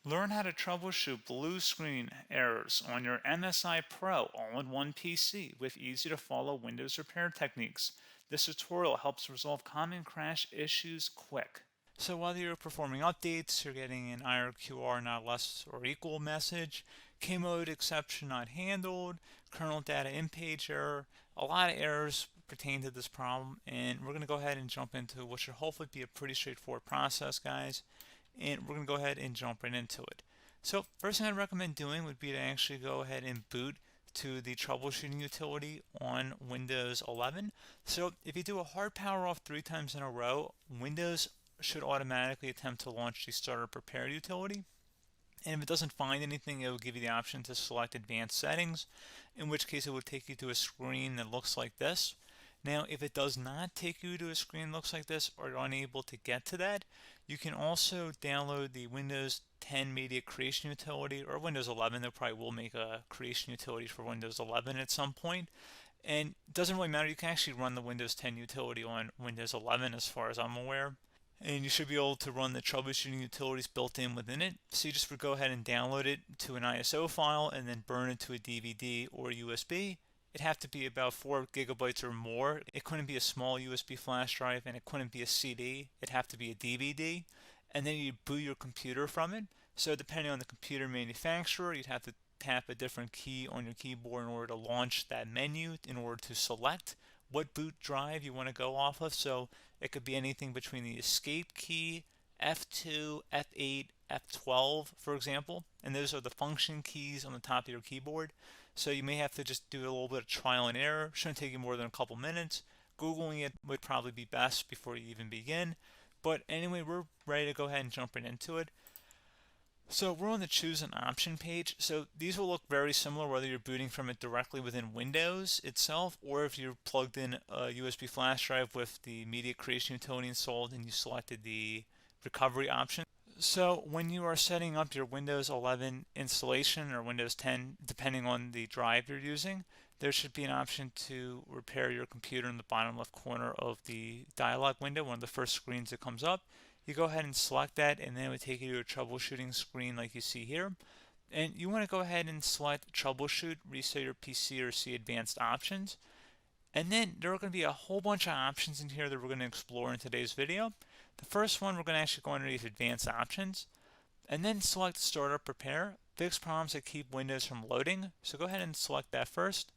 Learn how to troubleshoot blue screen errors on your MSI PRO All-in-One PC with easy to follow Windows repair techniques. This tutorial helps resolve common crash issues quick. So while you're performing updates, you're getting an IRQR not less or equal message, K-mode exception not handled, kernel data in-page error. A lot of errors pertain to this problem, and we're going to go ahead and jump into what should hopefully be a pretty straightforward process, guys. And we're going to go ahead and jump right into it. So first thing I'd recommend doing would be to actually go ahead and boot to the troubleshooting utility on Windows 11. So if you do a hard power off 3 times in a row, Windows should automatically attempt to launch the starter prepare utility. And if it doesn't find anything, it will give you the option to select advanced settings, in which case it would take you to a screen that looks like this. Now, if it does not take you to a screen that looks like this, or you're unable to get to that, you can also download the Windows 10 Media Creation Utility, or Windows 11. They probably will make a creation utility for Windows 11 at some point. And it doesn't really matter. You can actually run the Windows 10 utility on Windows 11 as far as I'm aware. And you should be able to run the troubleshooting utilities built in within it. So you just would go ahead and download it to an ISO file and then burn it to a DVD or USB. It'd have to be about 4 gigabytes or more. It couldn't be a small USB flash drive, and it couldn't be a CD. It'd have to be a DVD. And then you'd boot your computer from it. So depending on the computer manufacturer, you'd have to tap a different key on your keyboard in order to launch that menu, in order to select what boot drive you want to go off of. So it could be anything between the escape key, F2, F8, F12, for example. And those are the function keys on the top of your keyboard. So you may have to just do a little bit of trial and error. Shouldn't take you more than a couple minutes. Googling it would probably be best before you even begin. But anyway, we're ready to go ahead and jump right into it. So we're on the choose an option page. So these will look very similar whether you're booting from it directly within Windows itself, or if you're plugged in a USB flash drive with the media creation utility installed and you selected the recovery option. So when you are setting up your Windows 11 installation or Windows 10, depending on the drive you're using, there should be an option to repair your computer in the bottom left corner of the dialog window, one of the first screens that comes up. You go ahead and select that, and then it would take you to a troubleshooting screen like you see here. And you want to go ahead and select troubleshoot, reset your PC, or see advanced options. And then there are going to be a whole bunch of options in here that we're going to explore in today's video. The first one, we're going to actually go underneath advanced options and then select startup prepare, fix problems that keep Windows from loading. So go ahead and select that first.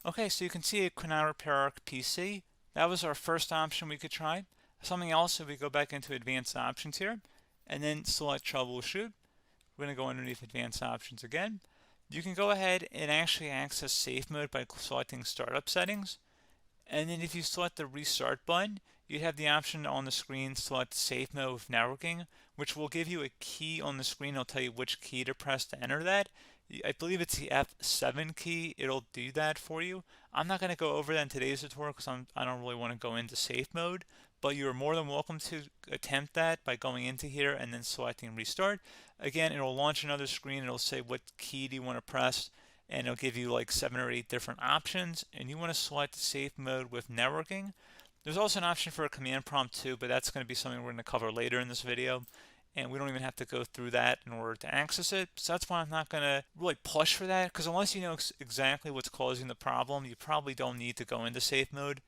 Okay, so you can see it could not repair our PC. That was our first option we could try. Something else, if we go back into advanced options here and then select troubleshoot, we're going to go underneath advanced options again. You can go ahead and actually access safe mode by selecting startup settings. And then if you select the restart button, you have the option on the screen select safe mode with networking, which will give you a key on the screen. It'll tell you which key to press to enter that. I believe it's the F7 key. It'll do that for you. I'm not going to go over that in today's tutorial because I don't really want to go into safe mode, but you're more than welcome to attempt that by going into here and then selecting restart. Again, it'll launch another screen. It'll say what key do you want to press, and it'll give you like 7 or 8 different options, and you want to select safe mode with networking. There's also an option for a command prompt too, but that's going to be something we're going to cover later in this video, and we don't even have to go through that in order to access it. So that's why I'm not going to really push for that, because unless you know exactly what's causing the problem, you probably don't need to go into safe mode.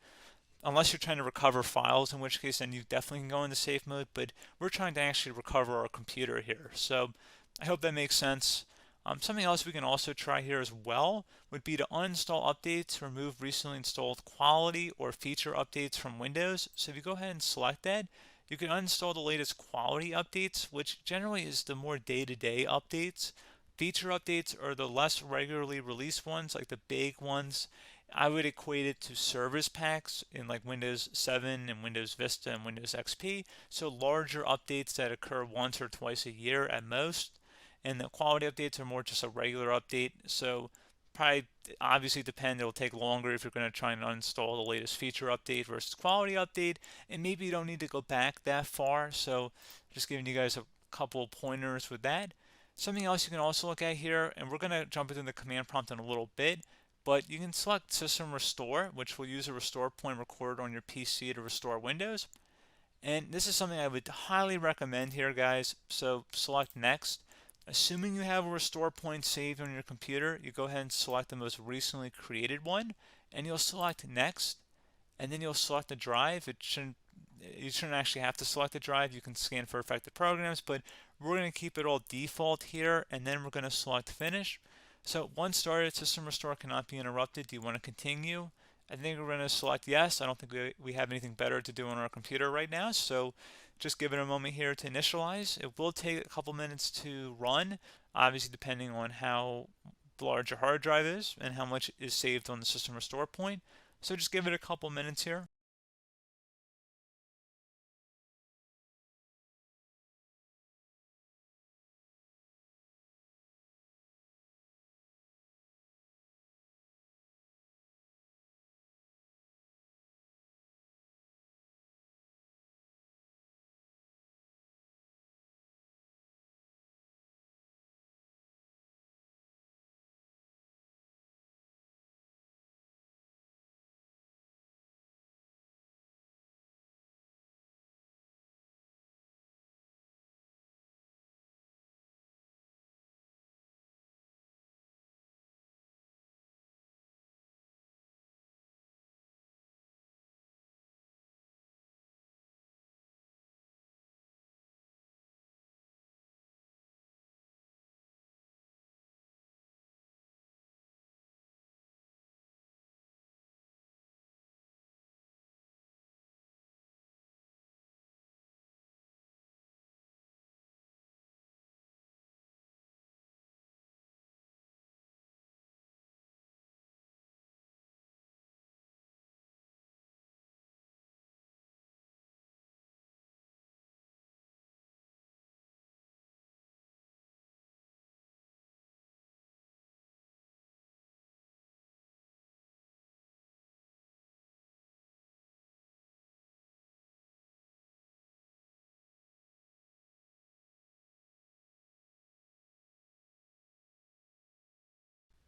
Unless you're trying to recover files, in which case then you definitely can go into safe mode, but we're trying to actually recover our computer here. So I hope that makes sense. Something else we can also try here as well would be to uninstall updates, remove recently installed quality or feature updates from Windows. So if you go ahead and select that, you can uninstall the latest quality updates, which generally is the more day-to-day updates. Feature updates are the less regularly released ones, like the big ones. I would equate it to service packs in like Windows 7 and Windows Vista and Windows XP. So larger updates that occur once or twice a year at most. And the quality updates are more just a regular update. So probably obviously depend. It'll take longer if you're going to try and uninstall the latest feature update versus quality update, and maybe you don't need to go back that far. So just giving you guys a couple of pointers with that. Something else you can also look at here, and we're going to jump into the command prompt in a little bit, but you can select System Restore, which will use a restore point recorded on your PC to restore Windows. And this is something I would highly recommend here, guys. So select Next. Assuming you have a restore point saved on your computer, you go ahead and select the most recently created one, and you'll select Next, and then you'll select the drive. You shouldn't actually have to select the drive. You can scan for affected programs, but we're going to keep it all default here, and then we're going to select Finish. So once started, System Restore cannot be interrupted. Do you want to continue? I think we're going to select yes. I don't think we have anything better to do on our computer right now, so just give it a moment here to initialize. It will take a couple minutes to run, obviously depending on how large your hard drive is and how much is saved on the System Restore point. So just give it a couple minutes here.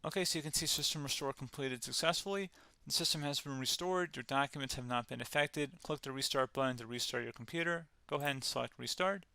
Okay, so you can see System Restore completed successfully. The system has been restored. Your documents have not been affected. Click the restart button to restart your computer. Go ahead and select Restart.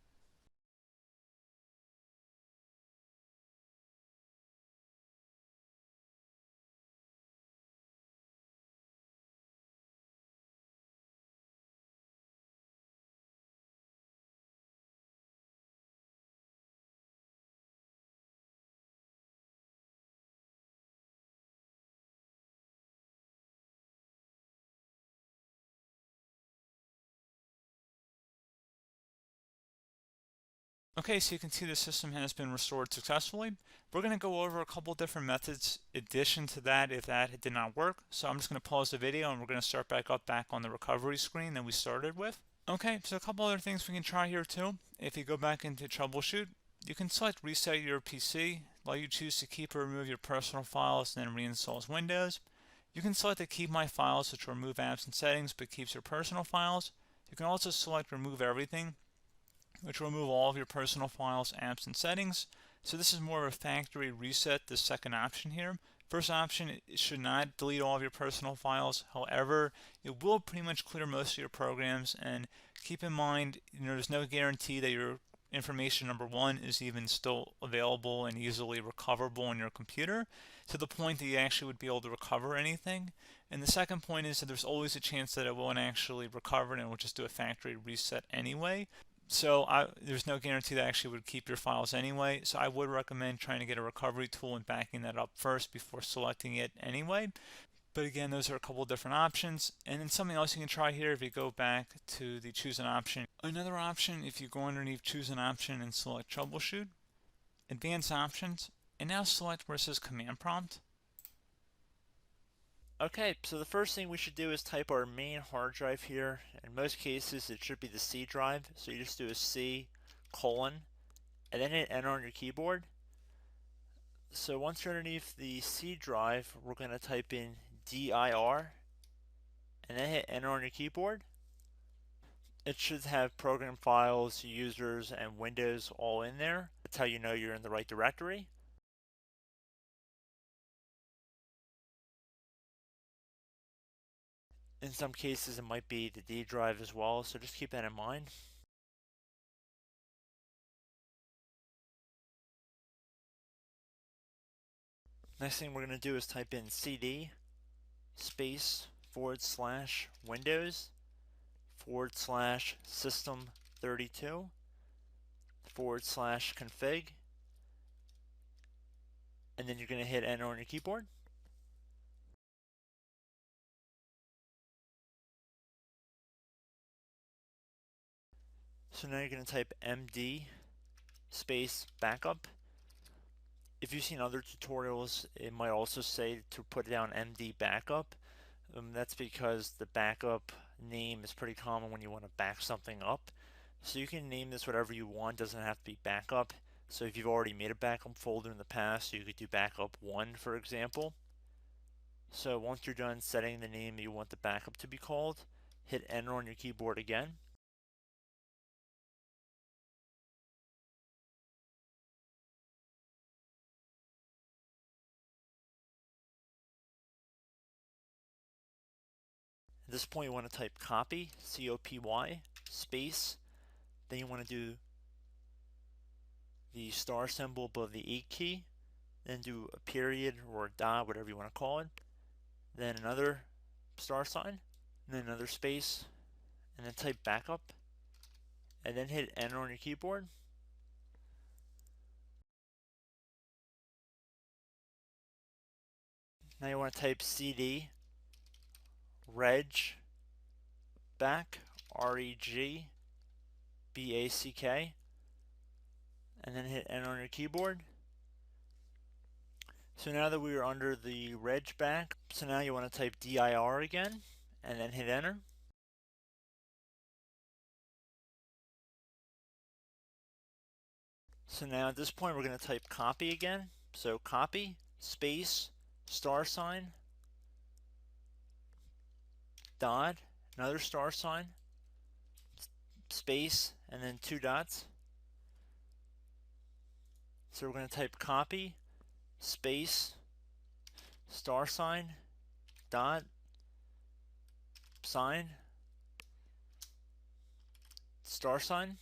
Okay, so you can see the system has been restored successfully. We're going to go over a couple different methods in addition to that if that did not work. So I'm just going to pause the video and we're going to start back on the recovery screen that we started with. Okay, so a couple other things we can try here too. If you go back into troubleshoot, you can select reset your PC, while you choose to keep or remove your personal files and then reinstalls Windows. You can select to keep my files, which will remove apps and settings but keeps your personal files. You can also select remove everything, which will remove all of your personal files, apps, and settings. So this is more of a factory reset, the second option here. First option, it should not delete all of your personal files. However, it will pretty much clear most of your programs. And keep in mind, there's no guarantee that your information, number one, is even still available and easily recoverable on your computer to the point that you actually would be able to recover anything. And the second point is that there's always a chance that it won't actually recover and it will just do a factory reset anyway. So there's no guarantee that actually would keep your files anyway. So I would recommend trying to get a recovery tool and backing that up first before selecting it anyway. But again, those are a couple different options. And then something else you can try here if you go back to the choose an option. Another option, if you go underneath choose an option and select troubleshoot, advanced options, and now select where it says command prompt. Okay, so the first thing we should do is type our main hard drive here. In most cases, it should be the C drive. So you just do a C colon and then hit enter on your keyboard. So once you're underneath the C drive, we're going to type in dir and then hit enter on your keyboard. It should have program files, users, and Windows all in there. That's how you know you're in the right directory. In some cases, it might be the D drive as well, so just keep that in mind. Next thing we're going to do is type in cd space / Windows / system 32 / config, and then you're going to hit enter on your keyboard. So now you're going to type md space backup. If you've seen other tutorials, it might also say to put down md backup. That's because the backup name is pretty common when you want to back something up. So you can name this whatever you want, doesn't have to be backup. So if you've already made a backup folder in the past, you could do backup 1, for example. So once you're done setting the name you want the backup to be called, hit enter on your keyboard again. At this point you want to type copy, C-O-P-Y, space, then you want to do the star symbol above the 8 key, then do a period or a dot, whatever you want to call it, then another star sign, and then another space, and then type backup, and then hit enter on your keyboard. Now you want to type cd reg back, REG BACK, and then hit enter on your keyboard. So now that we are under the reg back, so now you want to type dir again, and then hit enter. So now at this point we're going to type copy again. So copy, space, star sign, dot, another star sign, space, and then 2 dots. So we're going to type copy, space, star sign, dot, sign, star sign,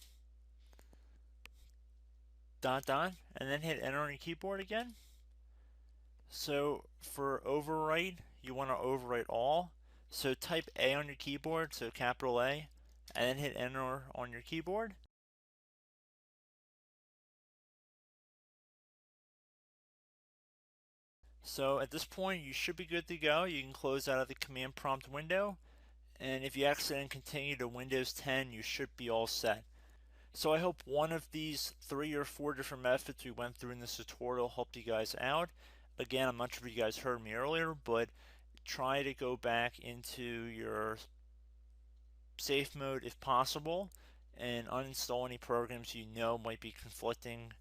dot, dot, and then hit enter on your keyboard again. So for overwrite, you want to overwrite all. So type A on your keyboard, so capital A, and then hit enter on your keyboard. So at this point, you should be good to go. You can close out of the command prompt window, and if you accidentally continue to Windows 10, you should be all set. So I hope one of these 3 or 4 different methods we went through in this tutorial helped you guys out. Again, I'm not sure if you guys heard me earlier, but try to go back into your safe mode if possible and uninstall any programs you know might be conflicting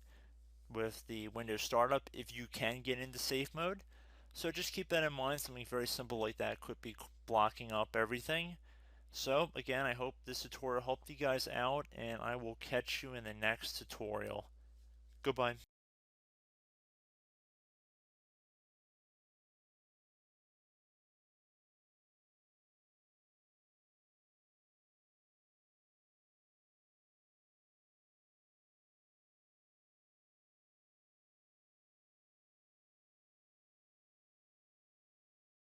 with the Windows startup if you can get into safe mode. So just keep that in mind. Something very simple like that could be blocking up everything. So again, I hope this tutorial helped you guys out, and I will catch you in the next tutorial. Goodbye.